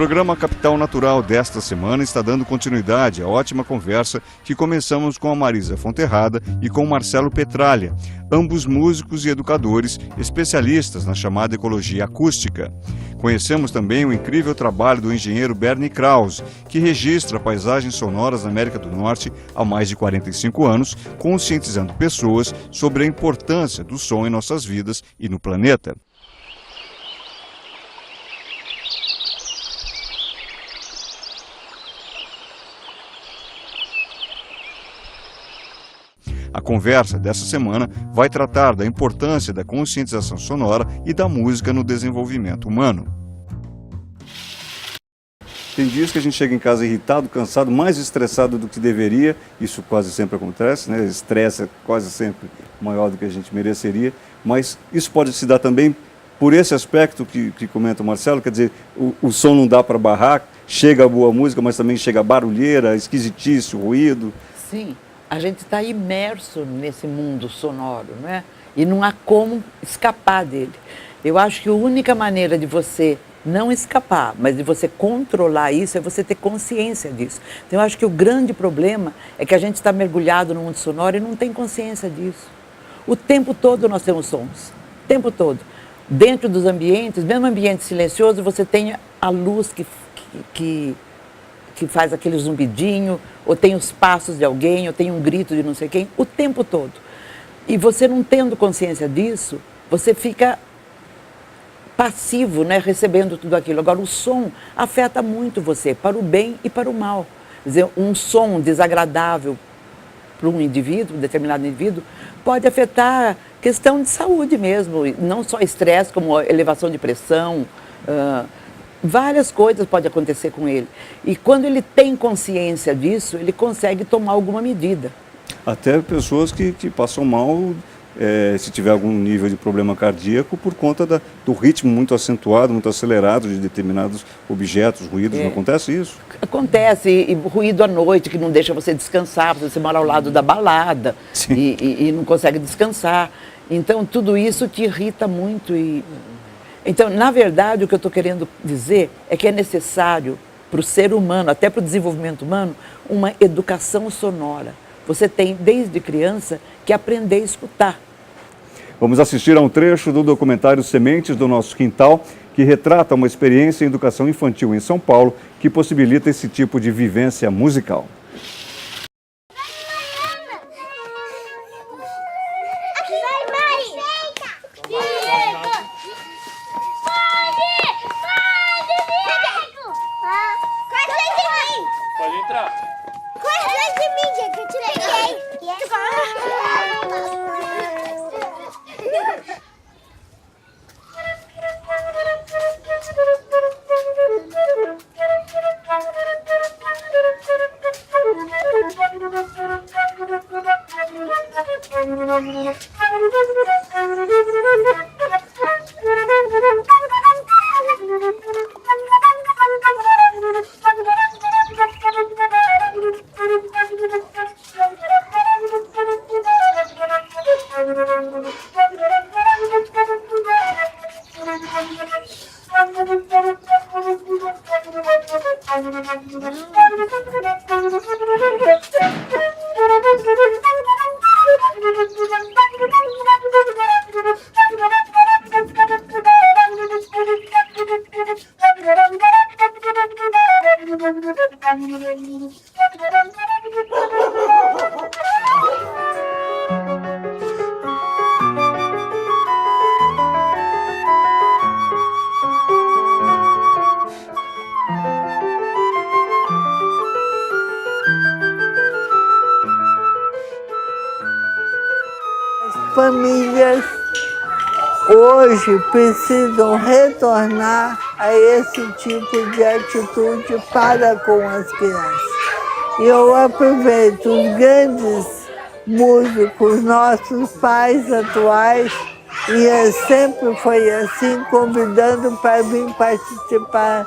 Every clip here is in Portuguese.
programa Capital Natural desta semana está dando continuidade à ótima conversa que começamos com a Marisa Fonterrada e com o Marcelo Petralha, ambos músicos e educadores especialistas na chamada ecologia acústica. Conhecemos também o incrível trabalho do engenheiro Bernie Krause, que registra paisagens sonoras na América do Norte há mais de 45 anos, conscientizando pessoas sobre a importância do som em nossas vidas e no planeta. A conversa dessa semana vai tratar da importância da conscientização sonora e da música no desenvolvimento humano. Tem dias que a gente chega em casa irritado, cansado, mais estressado do que deveria. Isso quase sempre acontece, né? Estresse é quase sempre maior do que a gente mereceria. Mas isso pode se dar também por esse aspecto que comenta o Marcelo, quer dizer, o som não dá para barrar, chega a boa música, mas também chega a barulheira, esquisitice, ruído. Sim. A gente está imerso nesse mundo sonoro, não é? E não há como escapar dele. Eu acho que a única maneira de você não escapar, mas de você controlar isso, é você ter consciência disso. Então, eu acho que o grande problema é que a gente está mergulhado no mundo sonoro e não tem consciência disso. O tempo todo nós temos sons, o tempo todo. Dentro dos ambientes, mesmo ambiente silencioso, você tem a luz que faz aquele zumbidinho, ou tem os passos de alguém, ou tem um grito de não sei quem, o tempo todo. E você não tendo consciência disso, você fica passivo, né, recebendo tudo aquilo. Agora, o som afeta muito você, para o bem e para o mal. Quer dizer, um som desagradável para um indivíduo, um determinado indivíduo, pode afetar questão de saúde mesmo, não só estresse, como elevação de pressão, várias coisas podem acontecer com ele. E quando ele tem consciência disso, ele consegue tomar alguma medida. Até pessoas que passam mal, se tiver algum nível de problema cardíaco, por conta do ritmo muito acentuado, muito acelerado de determinados objetos, ruídos. Não acontece isso? Acontece, e ruído à noite, que não deixa você descansar, você mora ao lado da balada e não consegue descansar. Então, tudo isso te irrita muito. Então, na verdade, o que eu estou querendo dizer é que é necessário para o ser humano, até para o desenvolvimento humano, uma educação sonora. Você tem, desde criança, que aprender a escutar. Vamos assistir a um trecho do documentário Sementes do Nosso Quintal, que retrata uma experiência em educação infantil em São Paulo que possibilita esse tipo de vivência musical. Famílias hoje precisam retornar a esse tipo de atitude para com as crianças. E eu aproveito os grandes músicos, nossos pais atuais, e sempre foi assim, convidando para vir participar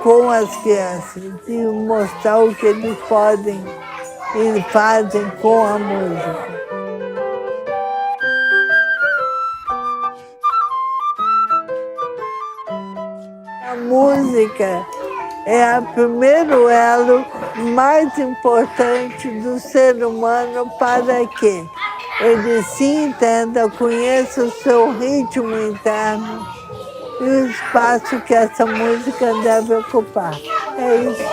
com as crianças e mostrar o que eles podem e fazem com a música. A música é o primeiro elo mais importante do ser humano para que ele se entenda, conheça o seu ritmo interno e o espaço que essa música deve ocupar. É isso.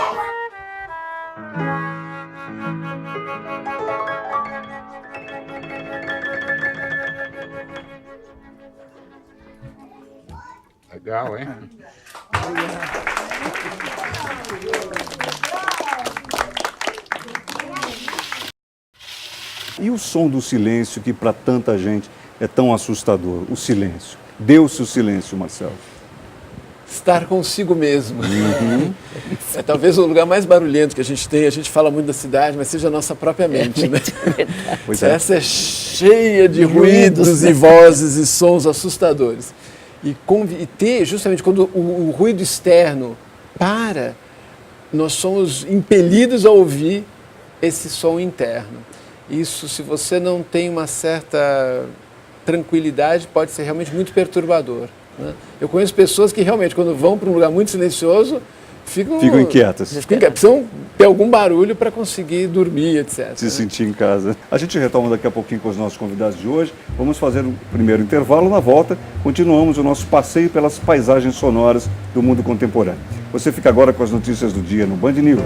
Legal, hein? E o som do silêncio, que para tanta gente é tão assustador, o silêncio. Deu-se o silêncio, Marcelo. Estar consigo mesmo. É talvez o lugar mais barulhento que a gente tem. A gente fala muito da cidade, mas seja a nossa própria mente, né? Pois é. Essa é cheia de ruídos e vozes e sons assustadores. E ter, justamente quando o ruído externo para, nós somos impelidos a ouvir esse som interno. Isso, se você não tem uma certa tranquilidade, pode ser realmente muito perturbador, né? Eu conheço pessoas que realmente, quando vão para um lugar muito silencioso, ficam inquietas. Precisam ter algum barulho para conseguir dormir, etc. Se sentir em casa. A gente retoma daqui a pouquinho com os nossos convidados de hoje. Vamos fazer um primeiro intervalo. Na volta, continuamos o nosso passeio pelas paisagens sonoras do mundo contemporâneo. Você fica agora com as notícias do dia no Band News.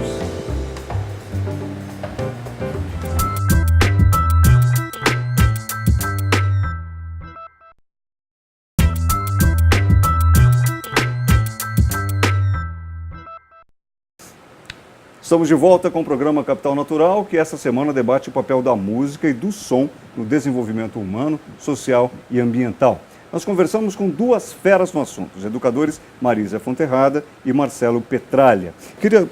Estamos de volta com o programa Capital Natural, que essa semana debate o papel da música e do som no desenvolvimento humano, social e ambiental. Nós conversamos com duas feras no assunto, os educadores Marisa Fonterrada e Marcelo Petralha. Queria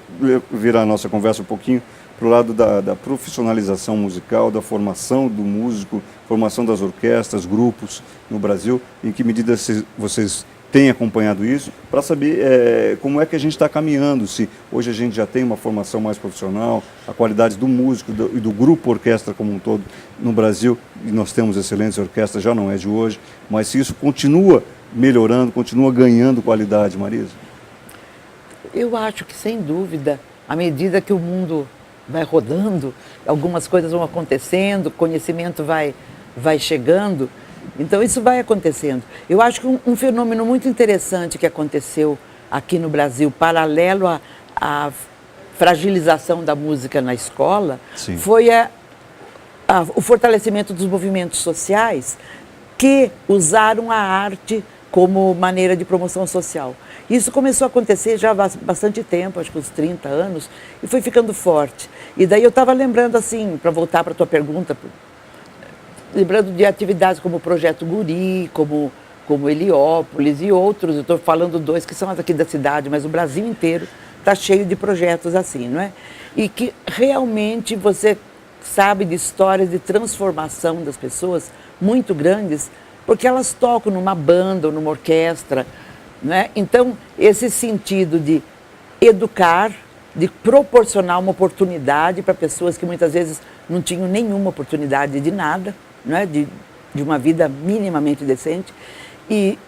virar a nossa conversa um pouquinho para o lado da profissionalização musical, da formação do músico, formação das orquestras, grupos no Brasil. Em que medida vocês têm acompanhado isso, para saber como é que a gente está caminhando, se hoje a gente já tem uma formação mais profissional, a qualidade do músico e do grupo orquestra como um todo no Brasil, e nós temos excelentes orquestras, já não é de hoje, mas se isso continua melhorando, continua ganhando qualidade, Marisa? Eu acho que, sem dúvida, à medida que o mundo vai rodando, algumas coisas vão acontecendo, o conhecimento vai chegando. Então, isso vai acontecendo. Eu acho que um fenômeno muito interessante que aconteceu aqui no Brasil, paralelo à fragilização da música na escola, Sim. foi o fortalecimento dos movimentos sociais que usaram a arte como maneira de promoção social. Isso começou a acontecer já há bastante tempo, acho que uns 30 anos, e foi ficando forte. E daí eu estava lembrando, assim, para voltar para a tua pergunta, lembrando de atividades como o Projeto Guri, como Heliópolis e outros. Eu estou falando dois que são aqui da cidade, mas o Brasil inteiro está cheio de projetos assim, não é? E que realmente você sabe de histórias de transformação das pessoas muito grandes, porque elas tocam numa banda ou numa orquestra, não é? Então, esse sentido de educar, de proporcionar uma oportunidade para pessoas que muitas vezes não tinham nenhuma oportunidade de nada, né, de uma vida minimamente decente, e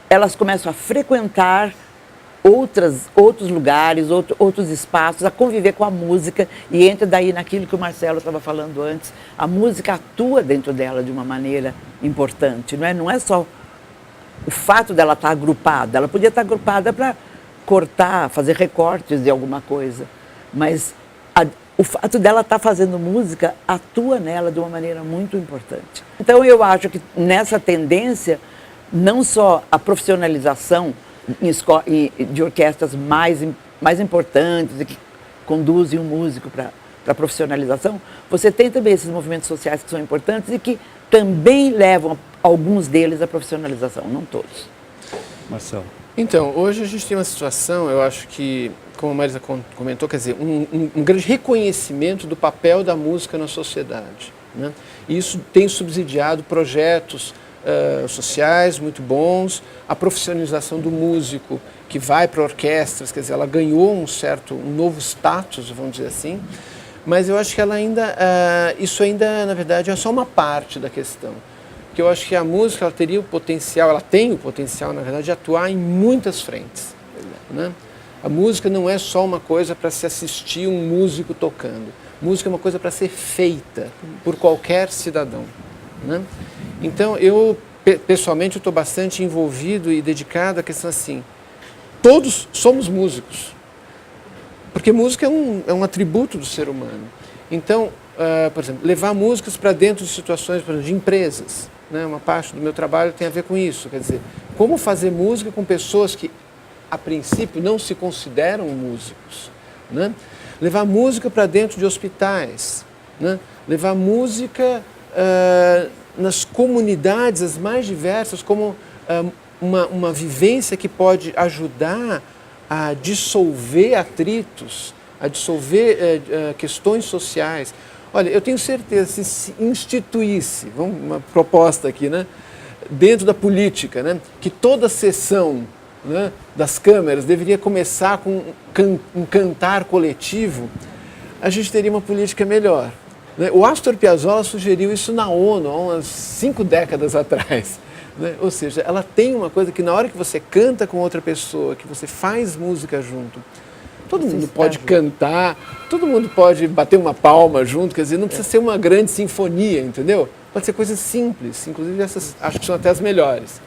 elas começam a frequentar outros lugares, outros espaços, a conviver com a música, e entra daí naquilo que o Marcelo estava falando antes, a música atua dentro dela de uma maneira importante, não é só o fato dela estar agrupada, ela podia estar agrupada para cortar, fazer recortes de alguma coisa, mas o fato dela estar fazendo música atua nela de uma maneira muito importante. Então, eu acho que nessa tendência, não só a profissionalização de orquestras mais importantes e que conduzem o músico para a profissionalização, você tem também esses movimentos sociais que são importantes e que também levam alguns deles à profissionalização, não todos. Marcelo. Então, hoje a gente tem uma situação, eu acho que, como a Marisa comentou, quer dizer, um grande reconhecimento do papel da música na sociedade, né? E isso tem subsidiado projetos sociais muito bons, a profissionalização do músico que vai para orquestras, quer dizer, ela ganhou um novo status, vamos dizer assim, mas eu acho que ela isso ainda, na verdade, é só uma parte da questão. Porque eu acho que a música ela tem o potencial, na verdade, de atuar em muitas frentes, né? A música não é só uma coisa para se assistir um músico tocando. Música é uma coisa para ser feita por qualquer cidadão, né? Então, pessoalmente, eu estou bastante envolvido e dedicado à questão assim, todos somos músicos, porque música é um atributo do ser humano. Então, por exemplo, levar músicas para dentro de situações, por exemplo, de empresas, né? Uma parte do meu trabalho tem a ver com isso, quer dizer, como fazer música com pessoas que, a princípio, não se consideram músicos, né? Levar música para dentro de hospitais, né? Levar música nas comunidades as mais diversas, como uma vivência que pode ajudar a dissolver atritos, a dissolver questões sociais. Olha, eu tenho certeza, se instituísse, uma proposta aqui, né, dentro da política, né, que toda sessão, né, das câmeras deveria começar com um cantar coletivo, a gente teria uma política melhor, né? O Astor Piazzolla sugeriu isso na ONU há umas 5 décadas atrás, né? Ou seja, ela tem uma coisa que na hora que você canta com outra pessoa, que você faz música junto, todo mundo pode cantar, todo mundo pode bater uma palma junto, quer dizer, não precisa ser uma grande sinfonia, entendeu? Pode ser coisas simples, inclusive essas acho que são até as melhores.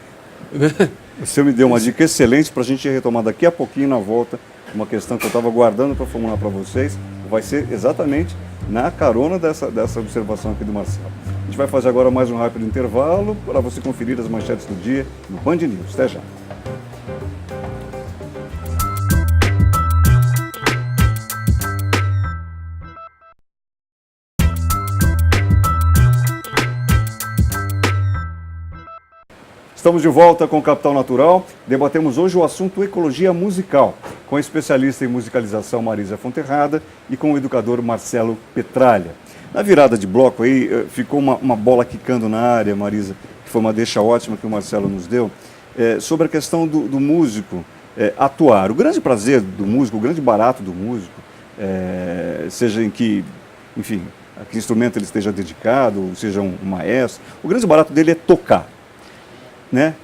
Você me deu uma dica excelente para a gente retomar daqui a pouquinho na volta, uma questão que eu estava guardando para formular para vocês, vai ser exatamente na carona dessa observação aqui do Marcelo. A gente vai fazer agora mais um rápido intervalo para você conferir as manchetes do dia no Band News. Até já. Estamos de volta com o Capital Natural. Debatemos hoje o assunto ecologia musical, com a especialista em musicalização Marisa Fonterrada e com o educador Marcelo Petralha. Na virada de bloco aí, ficou uma bola quicando na área, Marisa, que foi uma deixa ótima que o Marcelo nos deu, sobre a questão do músico atuar. O grande prazer do músico, o grande barato do músico, seja em que, enfim, a que instrumento ele esteja dedicado, seja um maestro, o grande barato dele é tocar. Né?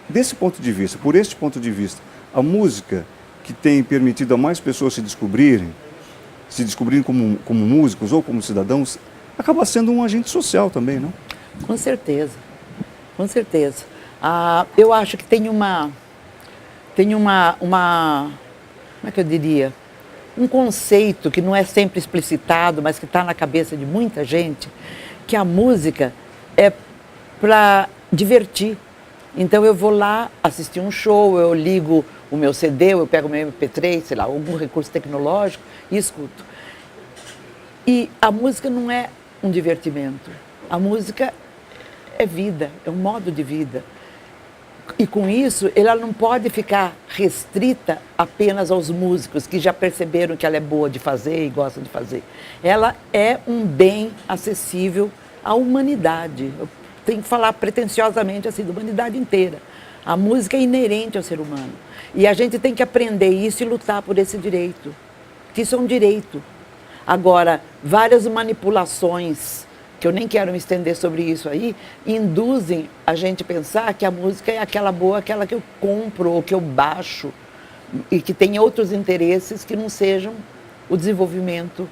Desse ponto de vista, por este ponto de vista, a música que tem permitido a mais pessoas se descobrirem como músicos ou como cidadãos, acaba sendo um agente social também, não? Com certeza, com certeza. Eu acho que tem uma, como é que eu diria, um conceito que não é sempre explicitado, mas que está na cabeça de muita gente, que a música é para divertir. Então eu vou lá assistir um show, eu ligo o meu CD, eu pego o meu MP3, sei lá, algum recurso tecnológico e escuto. E a música não é um divertimento, a música é vida, é um modo de vida. E com isso, ela não pode ficar restrita apenas aos músicos que já perceberam que ela é boa de fazer e gostam de fazer. Ela é um bem acessível à humanidade. Tem que falar pretensiosamente assim, da humanidade inteira. A música é inerente ao ser humano. E a gente tem que aprender isso e lutar por esse direito. Que isso é um direito. Agora, várias manipulações, que eu nem quero me estender sobre isso aí, induzem a gente a pensar que a música é aquela boa, aquela que eu compro ou que eu baixo, e que tem outros interesses que não sejam o desenvolvimento,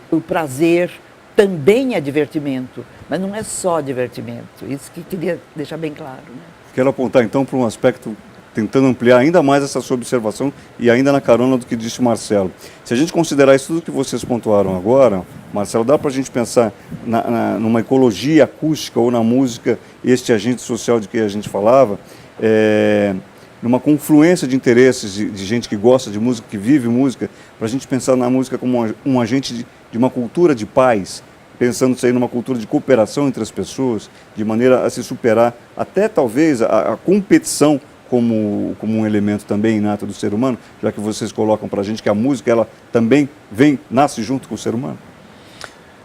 o prazer. Também é divertimento, mas não é só divertimento. Isso que queria deixar bem claro. Né? Quero apontar então para um aspecto, tentando ampliar ainda mais essa sua observação e ainda na carona do que disse o Marcelo. Se a gente considerar isso tudo que vocês pontuaram agora, Marcelo, dá para a gente pensar numa ecologia acústica ou na música, este agente social de que a gente falava, numa confluência de interesses de gente que gosta de música, que vive música, para a gente pensar na música como um agente de uma cultura de paz, pensando isso aí numa cultura de cooperação entre as pessoas, de maneira a se superar até talvez a competição como um elemento também inato do ser humano, já que vocês colocam para a gente que a música ela também nasce junto com o ser humano.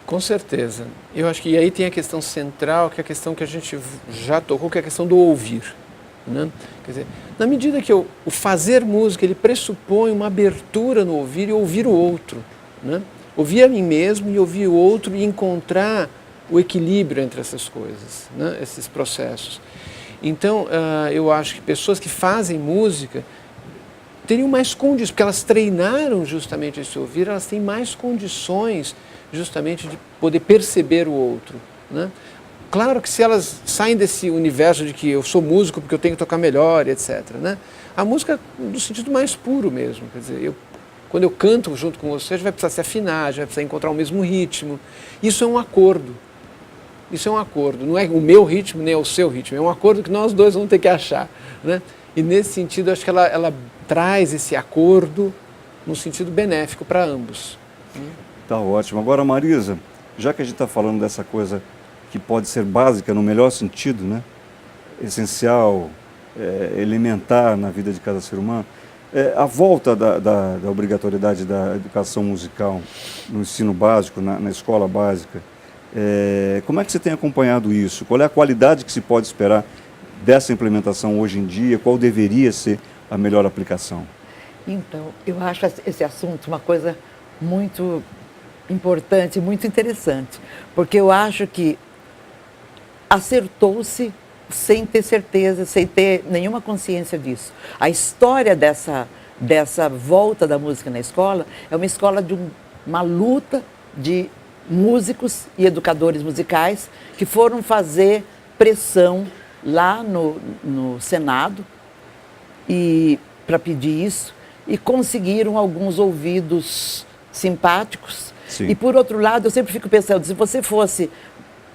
Com certeza. Eu acho que aí tem a questão central, que é a questão que a gente já tocou, que é a questão do ouvir. Né? Quer dizer, na medida que o fazer música, ele pressupõe uma abertura no ouvir e ouvir o outro. Né? Ouvir a mim mesmo e ouvir o outro e encontrar o equilíbrio entre essas coisas, né? Esses processos. Então, eu acho que pessoas que fazem música teriam mais condições, porque elas treinaram justamente esse ouvir, elas têm mais condições justamente de poder perceber o outro, né? Claro que se elas saem desse universo de que eu sou músico porque eu tenho que tocar melhor, etc., né? A música no sentido mais puro mesmo, quer dizer, quando eu canto junto com você, a gente vai precisar se afinar, a gente vai precisar encontrar o mesmo ritmo. Isso é um acordo. Isso é um acordo, não é o meu ritmo nem o seu ritmo, é um acordo que nós dois vamos ter que achar, né? E nesse sentido, acho que ela traz esse acordo num sentido benéfico para ambos. Tá ótimo. Agora, Marisa, já que a gente está falando dessa coisa que pode ser básica no melhor sentido, né? Essencial, elementar na vida de cada ser humano, a volta da obrigatoriedade da educação musical no ensino básico, na escola básica, como é que você tem acompanhado isso? Qual é a qualidade que se pode esperar dessa implementação hoje em dia? Qual deveria ser a melhor aplicação? Então, eu acho esse assunto uma coisa muito importante, muito interessante, porque eu acho que acertou-se sem ter certeza, sem ter nenhuma consciência disso. A história dessa volta da música na escola é uma escola de uma luta de músicos e educadores musicais que foram fazer pressão lá no Senado para pedir isso, e conseguiram alguns ouvidos simpáticos. Sim. E, por outro lado, eu sempre fico pensando, se você fosse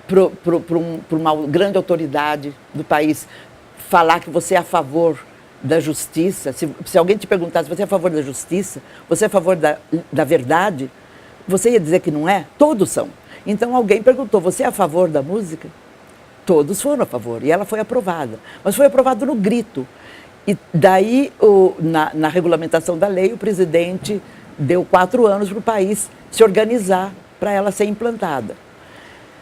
para uma grande autoridade do país falar que você é a favor da justiça, se alguém te perguntasse se você é a favor da justiça, você é a favor da verdade, você ia dizer que não é? Todos são. Então alguém perguntou, você é a favor da música? Todos foram a favor, e ela foi aprovada. Mas foi aprovada no grito. E daí, na regulamentação da lei, o presidente deu 4 anos para o país se organizar para ela ser implantada.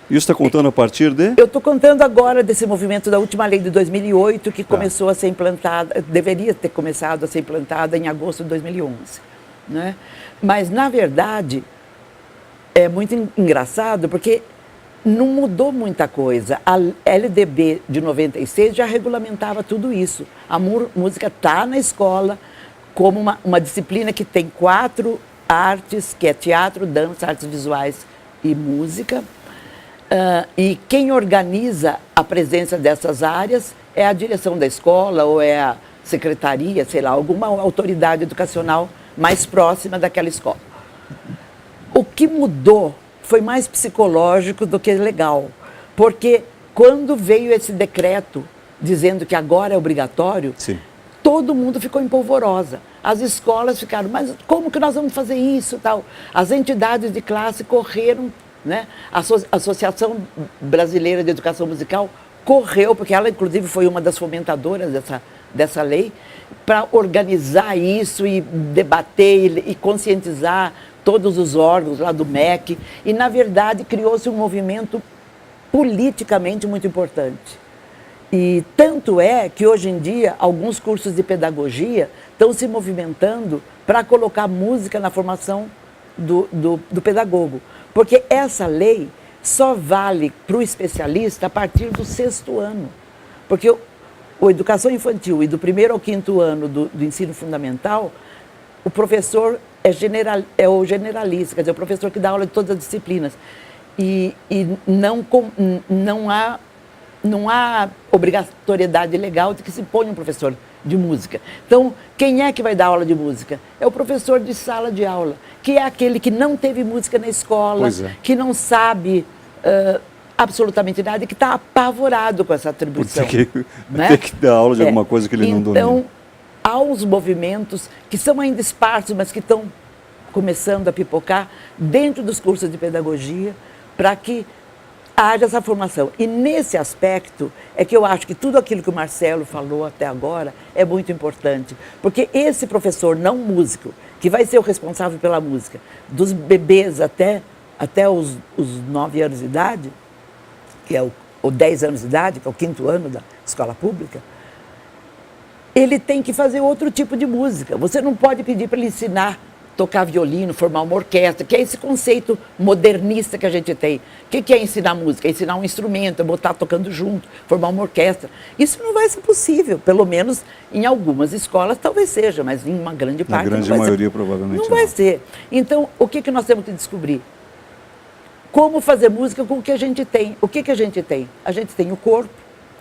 Isso está contando a partir de? Eu estou contando agora desse movimento da última lei de 2008, que começou a ser implantada, deveria ter começado a ser implantada em agosto de 2011. Né? Mas, na verdade, é muito engraçado, porque não mudou muita coisa. A LDB de 96 já regulamentava tudo isso. A música está na escola como uma disciplina que tem 4 artes, que é teatro, dança, artes visuais e música. E quem organiza a presença dessas áreas é a direção da escola ou é a secretaria, sei lá, alguma autoridade educacional mais próxima daquela escola. O que mudou foi mais psicológico do que legal, porque quando veio esse decreto dizendo que agora é obrigatório, Sim. Todo mundo ficou em polvorosa. As escolas ficaram, mas como que nós vamos fazer isso? Tal? As entidades de classe correram, né? A Associação Brasileira de Educação Musical correu, porque ela inclusive foi uma das fomentadoras dessa lei, para organizar isso e debater e conscientizar todos os órgãos lá do MEC. E, na verdade, criou-se um movimento politicamente muito importante. E tanto é que, hoje em dia, alguns cursos de pedagogia estão se movimentando para colocar música na formação do pedagogo. Porque essa lei só vale para o especialista a partir do 6º ano. Porque a educação infantil e do 1º ao 5º ano do ensino fundamental, o professor é o generalista, quer dizer, o professor que dá aula de todas as disciplinas. E não há obrigatoriedade legal de que se ponha um professor de música. Então, quem é que vai dar aula de música? É o professor de sala de aula, que é aquele que não teve música na escola, que não sabe absolutamente nada e que está apavorado com essa atribuição. Ter que dar aula de alguma coisa que ele não domina. Então, há uns movimentos que são ainda esparsos, mas que estão começando a pipocar dentro dos cursos de pedagogia para que haja essa formação. E nesse aspecto é que eu acho que tudo aquilo que o Marcelo falou até agora é muito importante. Porque esse professor não músico, que vai ser o responsável pela música, dos bebês até os 9 anos de idade, que é o 10 anos de idade, que é o 5º ano da escola pública, ele tem que fazer outro tipo de música. Você não pode pedir para ele ensinar tocar violino, formar uma orquestra, que é esse conceito modernista que a gente tem. O que é ensinar música? É ensinar um instrumento, é botar tocando junto, formar uma orquestra. Isso não vai ser possível, pelo menos em algumas escolas talvez seja, mas em uma grande parte não vai ser. Na grande maioria, provavelmente não vai ser. Então, o que nós temos que descobrir? Como fazer música com o que a gente tem. O que a gente tem? A gente tem o corpo,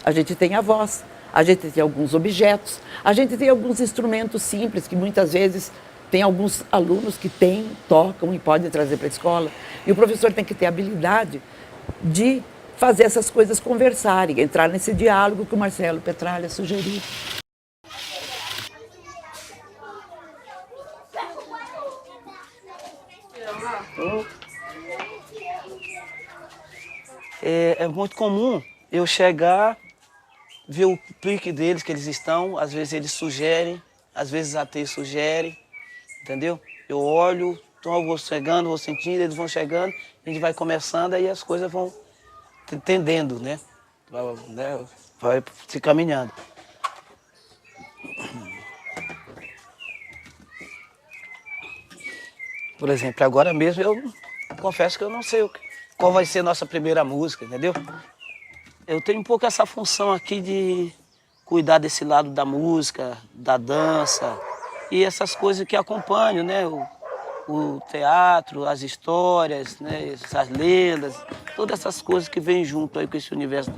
a gente tem a voz, a gente tem alguns objetos, a gente tem alguns instrumentos simples que muitas vezes tem alguns alunos que tocam e podem trazer para a escola. E o professor tem que ter a habilidade de fazer essas coisas conversarem, entrar nesse diálogo que o Marcelo Petralha sugeriu. É muito comum eu chegar, ver o pique deles, que eles estão, às vezes eles sugerem, às vezes até sugerem, entendeu? Eu olho, então eu vou chegando, vou sentindo, eles vão chegando, a gente vai começando, aí as coisas vão entendendo, né? Vai se caminhando. Por exemplo, agora mesmo eu confesso que eu não sei qual vai ser a nossa primeira música, entendeu? Eu tenho um pouco essa função aqui de cuidar desse lado da música, da dança e essas coisas que acompanham, né? O teatro, as histórias, né? Essas lendas, todas essas coisas que vêm junto aí com esse universo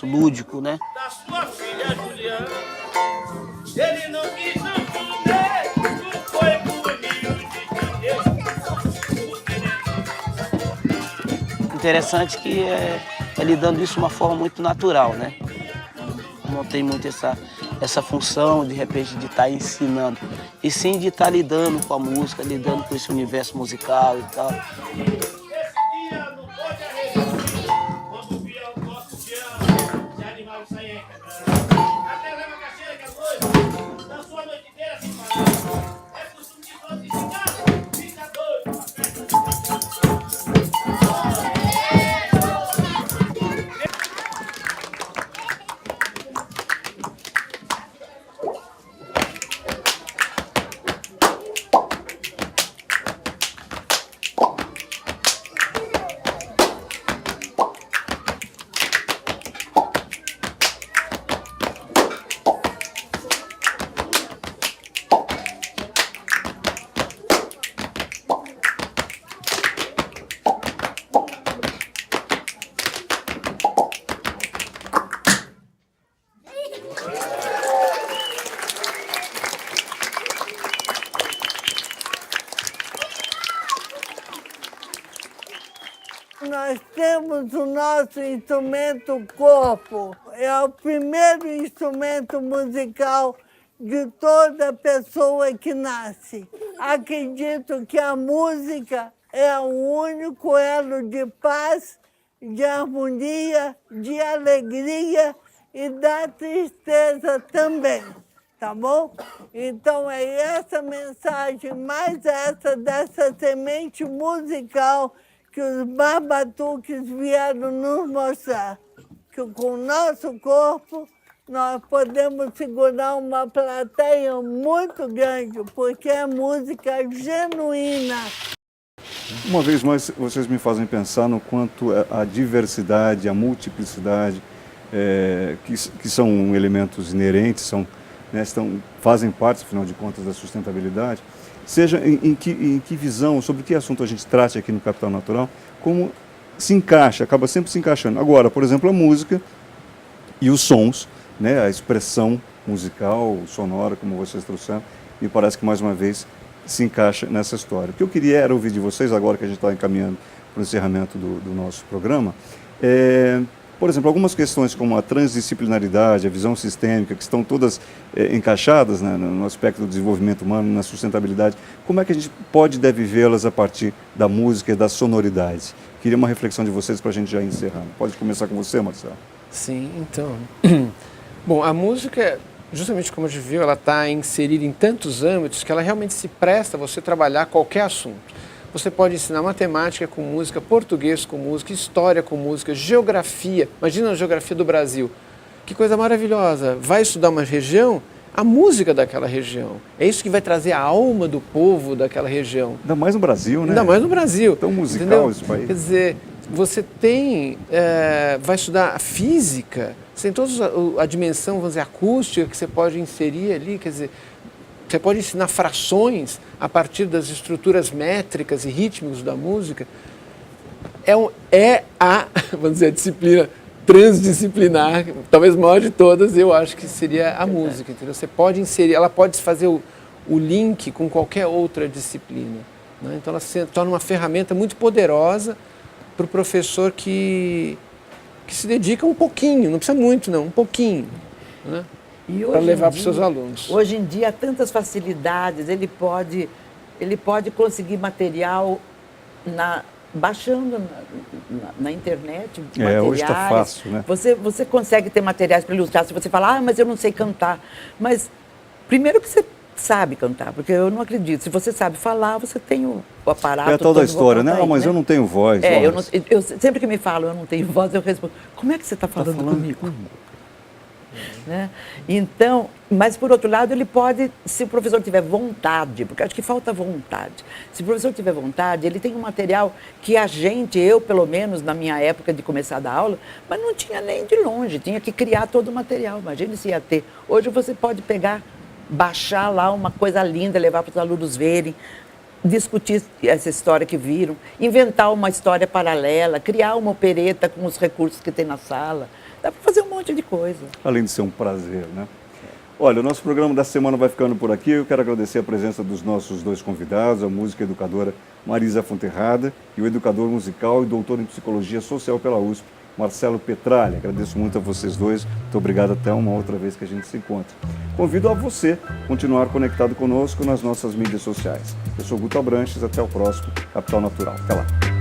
lúdico, né? Da sua filha Juliana, ele não quis não comer, não foi por Rio de Janeiro. Interessante que é lidando isso de uma forma muito natural, né? Não tem muito essa função, de repente, de estar ensinando, e sim de estar lidando com a música, lidando com esse universo musical e tal. Nós temos o nosso instrumento corpo. É o primeiro instrumento musical de toda pessoa que nasce. Acredito que a música é o único elo de paz, de harmonia, de alegria e da tristeza também, tá bom? Então é essa mensagem, mais essa dessa semente musical que os barbatuques vieram nos mostrar, que com o nosso corpo nós podemos segurar uma plateia muito grande, porque é música genuína. Uma vez mais, vocês me fazem pensar no quanto a diversidade, a multiplicidade, que são elementos inerentes, fazem parte, afinal de contas, da sustentabilidade, seja em que visão, sobre que assunto a gente trate aqui no Capital Natural, como se encaixa, acaba sempre se encaixando. Agora, por exemplo, a música e os sons, né, a expressão musical, sonora, como vocês trouxeram, me parece que mais uma vez se encaixa nessa história. O que eu queria era ouvir de vocês, agora que a gente está encaminhando para o encerramento do nosso programa, por exemplo, algumas questões como a transdisciplinaridade, a visão sistêmica, que estão todas encaixadas, né, no aspecto do desenvolvimento humano, na sustentabilidade, como é que a gente pode e deve vê-las a partir da música e das sonoridades? Queria uma reflexão de vocês para a gente já encerrar. Pode começar com você, Marcelo. Sim, então... Bom, a música, justamente como a gente viu, ela está inserida em tantos âmbitos que ela realmente se presta a você trabalhar qualquer assunto. Você pode ensinar matemática com música, português com música, história com música, geografia. Imagina a geografia do Brasil. Que coisa maravilhosa. Vai estudar uma região, a música daquela região. É isso que vai trazer a alma do povo daquela região. Ainda mais no Brasil, né? Ainda mais no Brasil. Tão musical, entendeu? esse país. Quer dizer, você tem, vai estudar a física, você tem toda a dimensão, vamos dizer, acústica que você pode inserir ali, quer dizer, você pode ensinar frações a partir das estruturas métricas e rítmicos da música. Vamos dizer, a disciplina transdisciplinar, talvez maior de todas, eu acho que seria a música, entendeu? Você pode inserir, ela pode fazer o link com qualquer outra disciplina, né? Então ela se torna uma ferramenta muito poderosa para o professor que se dedica um pouquinho, não precisa muito não, um pouquinho, né? Para levar para os seus alunos. Hoje em dia há tantas facilidades, ele pode conseguir material baixando na internet, materiais. Hoje está fácil, né? Você consegue ter materiais para ilustrar. Se você falar, mas eu não sei cantar. Mas, primeiro que você sabe cantar, porque eu não acredito. Se você sabe falar, você tem o aparato. É a tal da história, né? Aí, Mas né? eu não tenho voz. Sempre que me falam eu não tenho voz, eu respondo, como é que você está falando comigo? Né? Então, mas por outro lado, ele pode, se o professor tiver vontade, porque acho que falta vontade. Se o professor tiver vontade, ele tem um material que eu pelo menos na minha época de começar a dar aula, mas não tinha nem de longe, tinha que criar todo o material. Imagine se ia ter. Hoje você pode baixar lá uma coisa linda, levar para os alunos verem, discutir essa história que viram, inventar uma história paralela, criar uma opereta com os recursos que tem na sala. Dá para fazer um monte de coisa. Além de ser um prazer, né? Olha, o nosso programa da semana vai ficando por aqui. Eu quero agradecer a presença dos nossos dois convidados, a música educadora Marisa Fonterrada e o educador musical e doutor em psicologia social pela USP, Marcelo Petralha. Agradeço muito a vocês dois. Muito obrigado, até uma outra vez que a gente se encontra. Convido a você a continuar conectado conosco nas nossas mídias sociais. Eu sou Guto Abranches, até o próximo Capital Natural. Até lá.